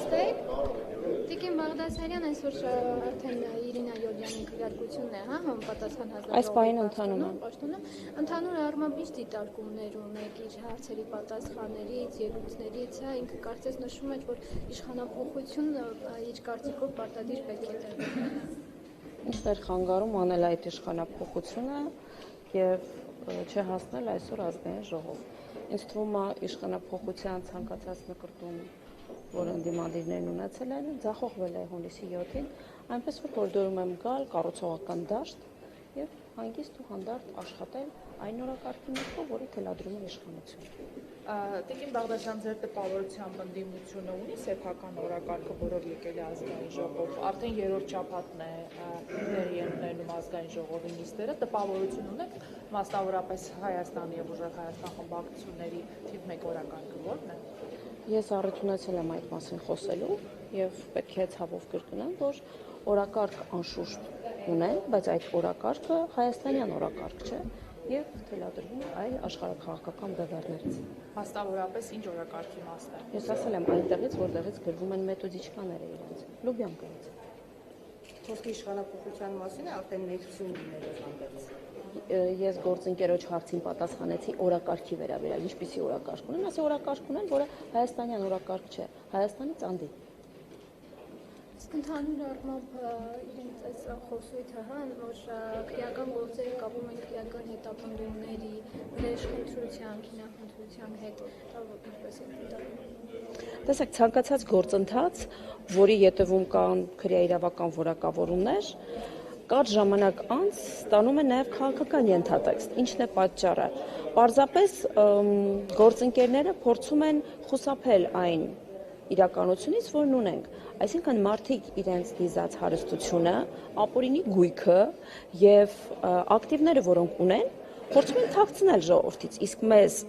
Նստեք։ Տիկին Բաղդասարյան այսօր արդեն Իրինա Յոլյանի քվեարկությունն է, հա, համապատասխան հանձնաժողովի այս պահին ընթանում է։ Ընդհանուր առմամբ ինչ դիտարկումներ ունեք իր հարցերի պատասխաններից, ելույթներից, հա, ինքը կարծես նշում է, որ իշխանափոխությունը իր կարծիքով պարտադիր պետք է տրվի։ Ինքն էր խանգարում անել այդ իշխանափոխությունը եւ չհասնել այսօր ազգային ժողով։ Ինձ թվում է իշխանափոխության ցանկացած նկարտում, որ ընդդիմադիրներն ունեցել են, ձախողվել է հունիսի 7-ին, այնպես որ հորդորում եմ գալ կառուցողական դաշտ եւ հանգիստ ու հանդարտ աշխատել այն օրակարգի ներքո, որը թելադրում է իշխանություն։ Տիկին Բաղդասարյան, ձեր տպավորությամբ ընդդիմությունը ունի սեփական օրակարգը, որով եկել է ազգային ժողով, արդեն երրորդ շաբաթն է դերի ընդունում ազգային ժողովի նիստերը, տպավորություն ունեք մասնավորապես Հայաստանի եւ ուժեղ Հայաստան խմբակցությունների թիվ 1 օրակարգը ո՞րն է։ Ես առնչացել եմ այդ մասին խոսելու եւ պետք է ցավով կրկնեմ, որ օրակարգ անշուշտ ունեն, բայց այդ օրակարգը հայաստանյան օրակարգ չէ եւ թելադրվում է այլ աշխարհաքաղաքական բևեռներից։ Մասնավորապես ինչ օրակարգի մասն է։ Ես ասել եմ այնտեղից, որտեղից գրվում են մեթոդիչկաները իրենց, Լուբյանկայից։ Խոսքի իշխանափոխության մասին արդեն ներկայություններով հանդերձ։ Ես գործընկերոջ հարցին պատասխանեցի օրակարգի վերաբերյալ, ինչպիսի օրակարգ ունեն, ասի օրակարգ ունեն, որը հայաստանյան օրակարգ չէ, Հայաստանից անդի։ Ընդհանուր առմամբ իրենց այս խոսույթը, հա, որ քրեական գործերը կապում են քրեական հետապնդումների, վրեժխնդրության, քինախնդրության հետ, ինչպես է դա։ Տեսեք, ցանկացած գործընթաց, որի ետևում կան քրեաիրավական որակավորումներ, կարճ ժամանակ անց ստանում է նաև քաղաքական ենթատեքստ, ինչն է պատճառը։ Պարզապես գործընկերները փորձում են խուսափել այն իրականությունից, որն ունենք։ Այսինքն մարդիկ իրենց դիզած հարստությունը, ապօրինի գույքը եւ ակտիվները, որոնք ունեն, փորձում են թաքցնել ժողովրդից, իսկ մեզ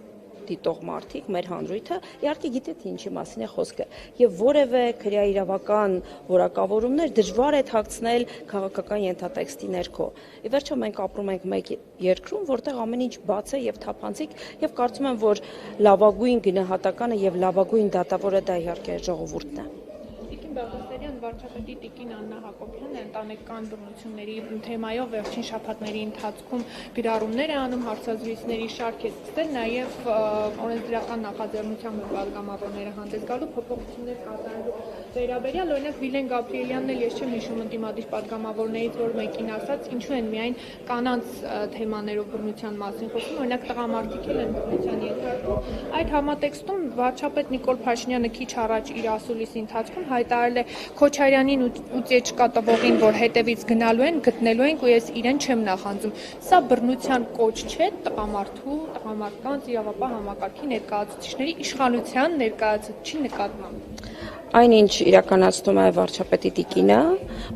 դիտող մարդիկ, մեր հանրույթը իհարկե գիտե թե ինչի մասին է խոսքը եւ որևէ քրեաիրավական որակավորումներ դժվար է թաքցնել քաղաքական ենթատեքստի ներքո։ Ի վերջո մենք ապրում ենք մեկ երկրում, որտեղ ամեն ինչ բաց է եւ թափանցիկ եւ կարծում եմ, որ լավագույն գնահատականը եւ լավագույն դատավորը դա իհարկե ժողովուրդն է։ Բաղդասարյան, վարչապետի տիկին Աննա Հակոբյանը ընտանեկան բռնությունների թեմայով վերջին շաբաթների ընթացքում գրառումներ է անում, հարցազրույցների շարք է սկսել, նաև օրենսդրական նախաձեռնությամբ պատգամավորները հանդես գալու փոփոխություններ կատարելու վերաբերյալ, օրինակ Վիլեն Գաբրիելյանն էլ ես չեմ հիշում ընդդիմադիր պատգամավորներից, որ մեկին ասաց, ինչու են միայն կանանց թեմաներով բռնության մասին խոսում, օրինակ տղամարդիկ էլ են բռնության ենթարկվում։ Այդ համատեքստում վարչապետ Նիկոլ Փաշինյանը քիչ առաջ իր ասուլիսի ընթացքում հայտարարել է Քոչարյանին ու Տեչկա տվողին, որ հետևից գտնելու են ու ես իրեն չեմ նախանձում։ Սա բռնության կոչ չէ տղամարդկանց իրավապահ համակարգի ներկայացուցիչների իշխանության ներկայացուցչի նկատմամբ։ Այնինչ իրականացնում է վարչապետի տիկինը,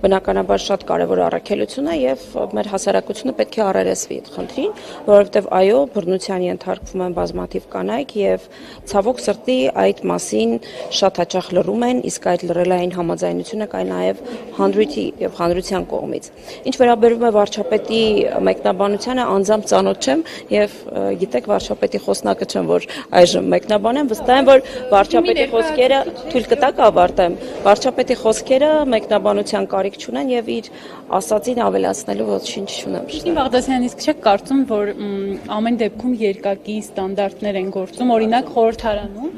բնականաբար շատ կարևոր առաքելություն է եւ մեր հասարակությունը պետք է առերեսվի այդ խնդրին, որովհետեւ այո, բռնության ենթարկվում են բազմաթիվ կանայք եւ ցավոք սրտի այդ մասին շատ հաճախ լռում են, իսկ այդ լռելային համաձայնությունը կա նաեւ հանրույթի եւ հանրության կողմից։ Ինչ վերաբերում է վարչապետի մեկնաբանությանը, անձամբ ծանոթ չեմ եւ գիտեք վարչապետի խոսնակը չեմ, որ այժմ մեկնաբանեմ, վստահ եմ, որ վարչապետի խոսքերը թույլ կտակ ավարտեմ, վարչապետի խոսքերը մեկնաբանության կարիք չունեն եւ իր ասածին ավելացնելու ոչինչ չունեմ։ Տիկին Բաղդասարյան, իսկ չեք կարծում, որ ամեն դեպքում երկակի ստանդարտներ են գործում, օրինակ խորհրդարանում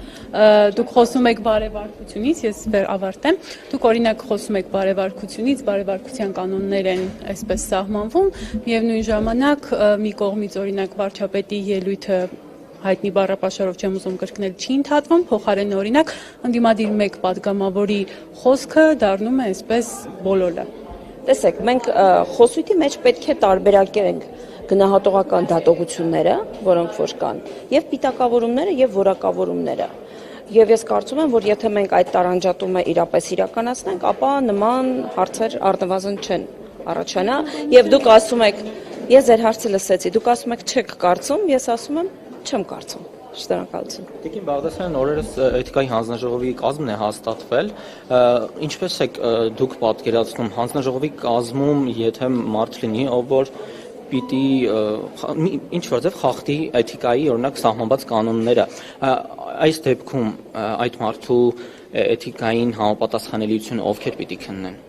դուք խոսում եք բարեվարկությունից, ես ավարտեմ, դուք օրինակ խոսում եք բարեվարկությունից, բարեվարկության կանոններ են այսպես սահմանվում, միևնույն ժամանակ մի կողմից օրինակ վարչապետի ելույթը հայտնի բառապաշարով չեմ ուզում կրկնել չի ընդհատվում, փոխարենը օրինակ ընդդիմադիր մեկ պատգամավորի խոսքը դառնում է այսպես բոլորը։ Տեսեք, մենք խոսույթի մեջ պետք է տարբերակենք գնահատողական դատողությունները, որոնք որ կան, եւ պիտակավորումները եւ որակավորումները։ Եվ ես կարծում եմ, որ եթե մենք այդ տարանջատումը իրապես իրականացնենք, ապա նման հարցեր առնվազն չեն առաջանա եւ դուք ասում եք, ես ձեր հարցը լսեցի, դուք ասում եք չեք կարծում, ես ասում եմ չեմ կարծում։ Շնորհակալություն։ Տիկին Բաղդասարյան, օրերս էթիկայի հանձնաժողովի կազմն է հաստատվել, ինչպես եք դուք պատկերացնում հանձնաժողովի կազմում, եթե մարդ լինի, ով որ պիտի ինչ որ ձև խախտի էթիկայի օրինակ սահմանված կանոնները։ Այս դեպքում այդ մարդու էթիկային համապատասխանելիությունը ովքեր պիտի քննեն։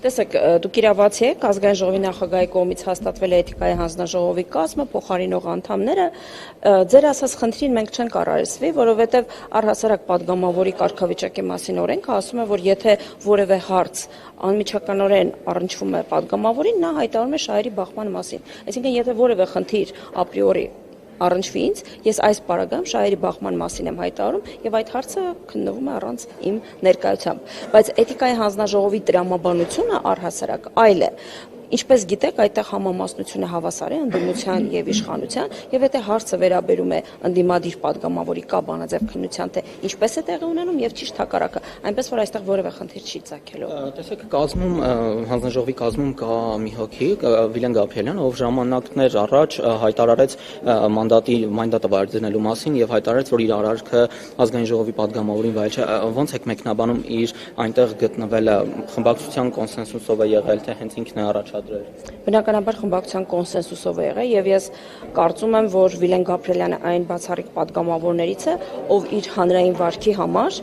Տեսեք, դուք իրավացի եք, ազգային ժողովի նախագահի կողմից հաստատվել է էթիկայի հանձնաժողովի կազմը, փոխարինող անդամները, ձեր ասած խնդրին մենք չենք առարկեցվի, որովհետև առհասարակ падգամավորի կարգավիճակի մասին օրենքը ասում է, որ եթե որևէ հարց անմիջականորեն առնչվում է падգամավորին, նա հայտարարում է շահերի բախման մասին։ Այսինքն, եթե որևէ խնդիր ապրիորի առնչվի ինձ, ես այս պարագայում շահերի բախման մասին եմ հայտարարում եւ այդ հարցը քննվում է առանց իմ ներկայությամբ, բայց էթիկայի հանձնաժողովի տրամաբանությունը առհասարակ այլ է։ Ինչպես գիտեք, այդտեղ համամասնությունը հավասար է ընդդիմության եւ իշխանության, եւ եթե հարցը վերաբերում է ընդդիմադիր падգամավորի կա բանաձև քննության, թե ինչպես է տեղի ունենում եւ ճիշտ հակառակը, այնպես որ այստեղ որևէ խնդիր չի ծագելու։ Տեսեք, կազմում հանձնաժողովի կազմում կա մի հոգի, Վիլեն Գաբրիելյան, ով ժամանակներ առաջ հայտարարեց մանդատը վայր դնելու մասին եւ հայտարարեց, որ իր արարքը ազգային ժողովի падգամավորին վայել չէ։ Ոնց եք մեկնաբանում իր այնտեղ գտնվելը, խմբակցության կոնսենսուսով է եղել, թե հենց ինքն է առաջ Բնականաբար խմբակցության կոնսենսուսով է եղել եւ ես կարծում եմ, որ Վիլեն Գաբրիելյանը այն բացառիկ падգամավորներից է, ով իր հանրային վարքի համար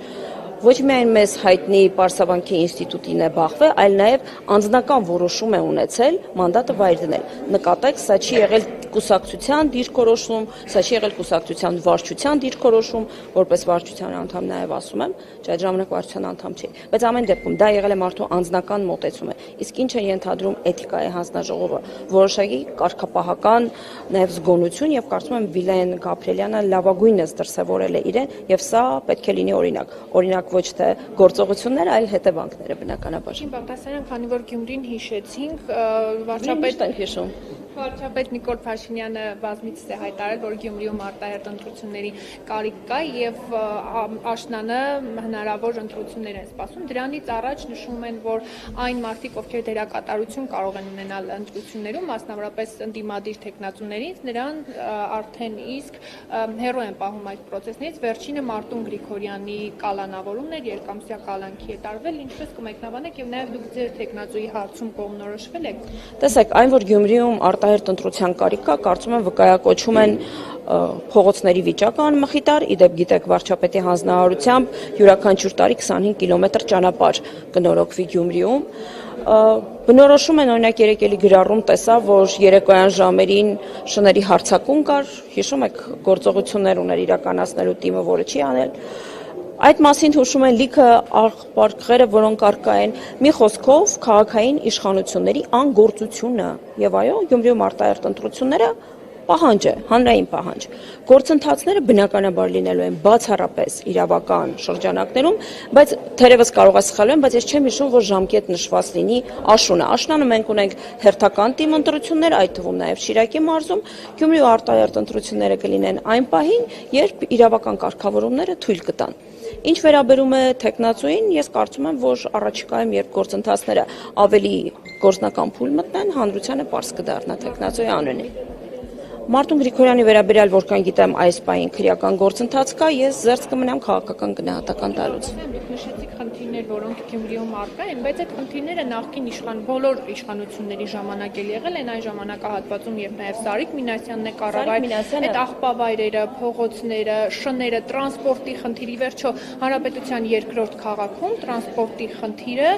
ոչ միայն մեզ հայտնի Պարսավանքի ինստիտուտին է բախվել, այլ նաև անձնական որոշում է ունեցել մանդատը վայր դնել։ Նկատեք, սա չի եղել կուսակցության դիրքորոշում, սա չի եղել կուսակցության վարչության դիրքորոշում, որպես վարչության անդամ նաև ասում եմ, չէ, այդ ժամանակ վարչության անդամ չի, բայց ամեն դեպքում դա եղել է մարդու անձնական մոտեցումը։ Իսկ ինչ է ենթադրում էթիկայի հանձնաժողովը, որոշակի կարգապահական նաև զգոնություն եւ կարծում եմ Վիլեն Գաբրիելյանը լավագույնս դրսեւորել է իրեն եւ սա պետք է լինի օրինակ ոչ թե գործողությունները, այլ հետևանքները բնականաբար։ Իմ Բաղդասարյան, քանի որ Գյումրին հիշեցինք, վարչապետ Նիկոլ Փաշինյանը բազմիցս է հայտարարել, որ Գյումրիում արտահերթ ընտրությունների կարիք կա եւ աշնանը հնարավոր ընտրություններ են սպասում։ Դրանից առաջ նշում են, որ այն մարդիկ, ովքեր դերակատարություն կարող են ունենալ ընտրություններում, մասնավորապես ընդդիմադիր թեկնածուներից, նրան արդեն իսկ հեռու են պահում այդ պրոցեսներից։ Վերջինը Մարտուն Գրիգորյանի կալանավորումն էր, երկամսյա կալանքի է տարվել, ինչպես կմեկնաբանեք եւ նաեւ դուք ձեր թեկնածուի հարցում կողմնորոշվել եք։ Տեսեք, այն որ Գյումրիում արտահերթ ընտրության կարիք կա, կարծում եմ վկայակոչում են փողոցների վիճակը անմխիթար, իդեպ գիտեք վարչապետի հանձնարարությամբ յուրաքանչյուր տարի 25 կիլոմետր ճանապարհ կնորոգվի Գյումրիում։ Բնորոշում են օրինակ երեկ էլի գրառում տեսա, որ երեկոյան ժամերին շների հարձակում կար, հիշում եք գործողություններ ուներ իրականացնելու թիմը, որը չի անել։ Այդ մասին հուշում են լիքը աղբարկղերը, որոնք առկա են, մի խոսքով քաղաքային իշխանությունների անգործությունը եւ այո, Գյումրիում արտահերթ ընտրությունները պահանջ է, հանրային պահանջ։ Գործընթացները բնականաբար լինելու են բացառապես իրավական շրջանակներում, բայց թերևս կարող է սխալվել եմ, բայց ես չեմ հիշում, որ ժամկետ նշված լինի աշունը։ Աշնանը մենք ունենք հերթական թիմ ընտրություններ, այդ թվում նաև Շիրակի մարզում, Գյումրիու արտահերթ ընտրությունները կլինեն այն պահին, երբ իրավական կարգավորումները թույլ կտան։ Ինչ վերաբերում է թեկնածուին, ես կարծում եմ, որ առաջիկայում, երբ գործընթացները ավելի գործնական փուլ մտնեն, հանրությանը պարզ կդառնա թեկնածուի անունը։ Մարտուն Գրիգորյանի վերաբերյալ որքան գիտեմ այս պահին քրեական գործընթաց կա, ես զերծ կմնամ քաղաքական գնահատական տալուց։ Դուք նշեցիք խնդիրներ, որոնք Գյումրիում առկա են, բայց այդ խնդիրները նախկին բոլոր իշխանությունների ժամանակ էլ եղել են, այն ժամանակահատվածում եւ նաեւ Սարիկ Մինասյանն է կառավարել այդ աղբավայրերը, փողոցները, շները, տրանսպորտի խնդիրի վերջո հանրապետության երկրորդ քաղաքում տրանսպորտի խնդիրը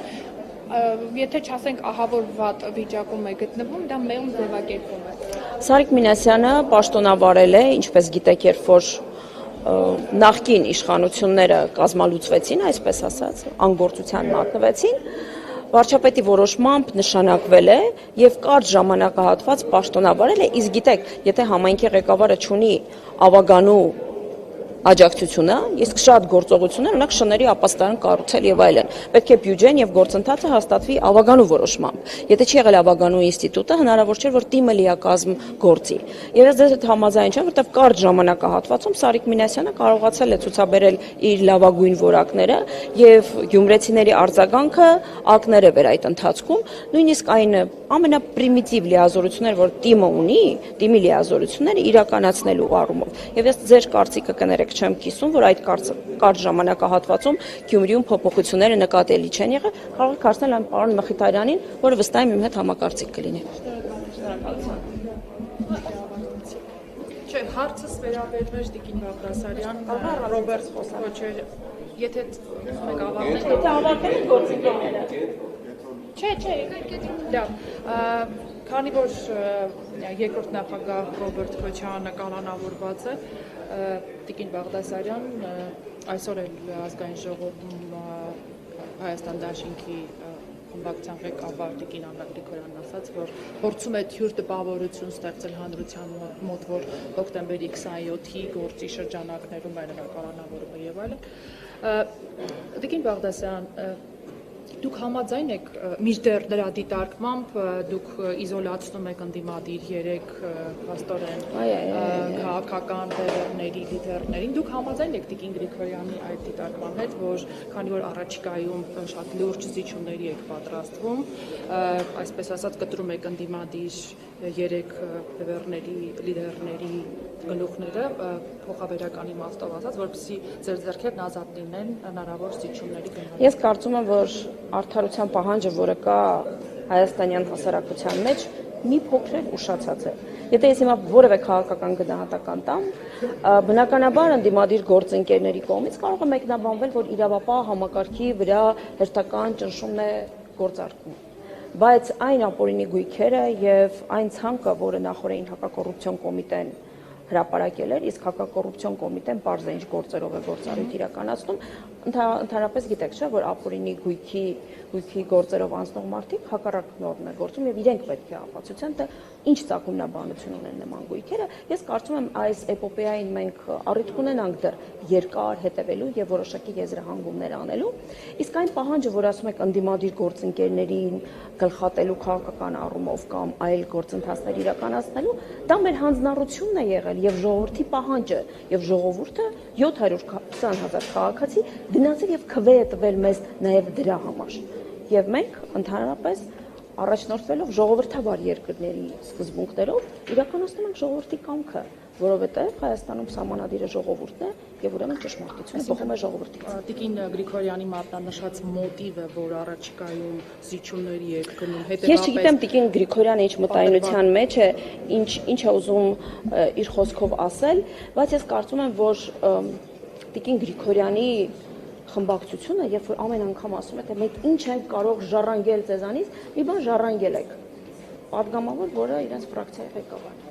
եթե չասենք ահավոր վատ վիճակում է գտնվում, դա մեղմ ձևակերպում է։ Սարիկ Մինասյանը պաշտոնավարել է, ինչպես գիտեք, երբ որ նախկին իշխանությունները կազմալուծվեցին, այսպես ասած, անգործության մատնվեցին, վարչապետի որոշմամբ նշանակվել է եւ կարճ ժամանակահատված պաշտոնավարել է, իսկ գիտեք, եթե համայնքի ղեկավարը չունի ավագանու աջակցությունը, իսկ շատ գործողություններ, օրինակ շների ապաստարան կառուցել եւ այլն։ Պետք է բյուջեն եւ գործընթացը հաստատվի ավագանու որոշմամբ։ Եթե չի եղել ավագանու ինստիտուտը, հնարավոր չէ, որ թիմը լիակազմ գործի։ Եվ ես դες համաձայն չեմ, որտեղ կարճ ժամանակահատվածում Սարիկ Մինասյանը կարողացել է ցուցաբերել իր լավագույն որակները եւ գյումրեցիների արձագանքը ակներ է վեր այդ ընթացքում, նույնիսկ այն ամենապրիմիտիվ լիազորությունները, որ թիմը ունի, թիմի լիազորությունները իրականացնելու առումով։ Եվ ես ձեր կարծիքը կներեք չեմ կիսում, որ այդ կարճ ժամանակահատվածում Գյումրիում փոփոխությունները նկատելի չեն եղել, կարող եք հարցնել այն պարոն Մխիթարյանին, որը վստահ եմ իմ հետ համակարծիք կլինի։ Շնորհակալություն։ Չէ, հարցս վերաբերում էր Տիկին Բաղդասարյան, Ռոբերտ Խոսքոչեր, եթե եք ավարտել։ Եթե ավարտել եք գործընկերները։ Չէ, լավ, քանի որ երկրորդ նախագահ Ռոբերտ Քոչարյանը կանոնավորված է, Տիկին Բաղդասարյան այսօր էլ ազգային ժողովում Հայաստան դաշինքի խմբակցության ղեկավար Տիկին Աննա Գրիգորյանն ասաց, որ փորձում է թյուր տպավորություն ստեղծել հանրության մոտ, որ հոկտեմբերի 27-ի գործի շրջանակներում էր կանոնավորումը եւ այլն։ Տիկին Բաղդասարյան, դուք համաձայն եք մինչդեռ նրա դիտարկմամբ դուք իզոլացնում եք ընդդիմադիր 3 փաստորեն քաղաքական դերների լիդերներին, դուք համաձայն եք Տիկին Գրիգորյանի այդ դիտարկման հետ, որ քանի որ առաջիկայում շատ լուրջ զիջումների եք պատրաստվում, այսպես ասած կտրում եք ընդդիմադիր 3 դերների լիդերների գլուխները փոխաբերական իմաստով ասած, որպեսզի ձեր ձեռքերն ազատ լինեն հնարավոր զիջումների գնալու։ Ես կարծում եմ, որ արդարության պահանջը, որը կա հայաստանյան հասարակության մեջ, մի փոքր ուշացած է։ Եթե ես հիմա որևէ քաղաքական գնահատական տամ, բնականաբար ընդդիմադիր գործընկերների կողմից կարող է մեկնաբանվել, որ իրավապահ համակարգի վրա հերթական ճնշումն է գործարկվում։ Բայց այն ապօրինի գույքերը եւ այն ցանկը, որը նախորդին հակակոռուպցիոն կոմիտեն հրապարակել էր, իսկ հակակոռուպցիոն կոմիտեն պարզ է ինչ գործերով է գործառույթ իրականացնում, ընդհանրապես գիտեք, չէ, որ ապօրինի գույքի գործերով անցնող մարդիկ հակառակ նորմն է գործում եւ իրենք պետք է ապացուցեն, թե ինչ ծագումնաբանություն ունեն նման գույքերը։ Ես կարծում եմ այս էպոպեային մենք առիթ կունենանք դեռ երկար հետևելու եւ որոշակի եզրահանգումներ անելու, իսկ այն պահանջը, որ ասում եք ընդդիմադիր գործընկերներին գլխատելու քաղաքական առումով կամ այլ գործընթացներ իրականացնելու, դա մեր հանձնառությունն է եղել եւ ժողովրդի պահանջը եւ ժողովուրդը 720,000 քաղաքացի գնացել եւ քվե է տվել մեզ նաեւ դրա համար։ Եվ մենք ընդհանրապես առաջնորդվելով ժողովրդավար երկրների սկզբունքներով իրականացնում ենք ժողովրդի կամքը, որովհետեւ Հայաստանում սահմանադիրը ժողովուրդն է եւ ուրեմն ճշմարտությունը բխում է ժողովրդից։ Տիկին Գրիգորյանի մատնանշած մոտիվը, որ առաջիկայում զիջումների է գնում, Ես չգիտեմ Տիկին Գրիգորյանը ինչ մտայնության մեջ է, ինչ է ուզում իր խոսքով ասել, բայց ես կարծում եմ, որ Տիկին Գրիգորյանի խմբակցությունը, երբ որ ամեն անգամ ասում է, թե մենք ինչ ենք կարող ժառանգել ձեզանից, մի բան ժառանգել եք։ Պատգամավոր, որը իրենց ֆրակցիայի ղեկավարն է։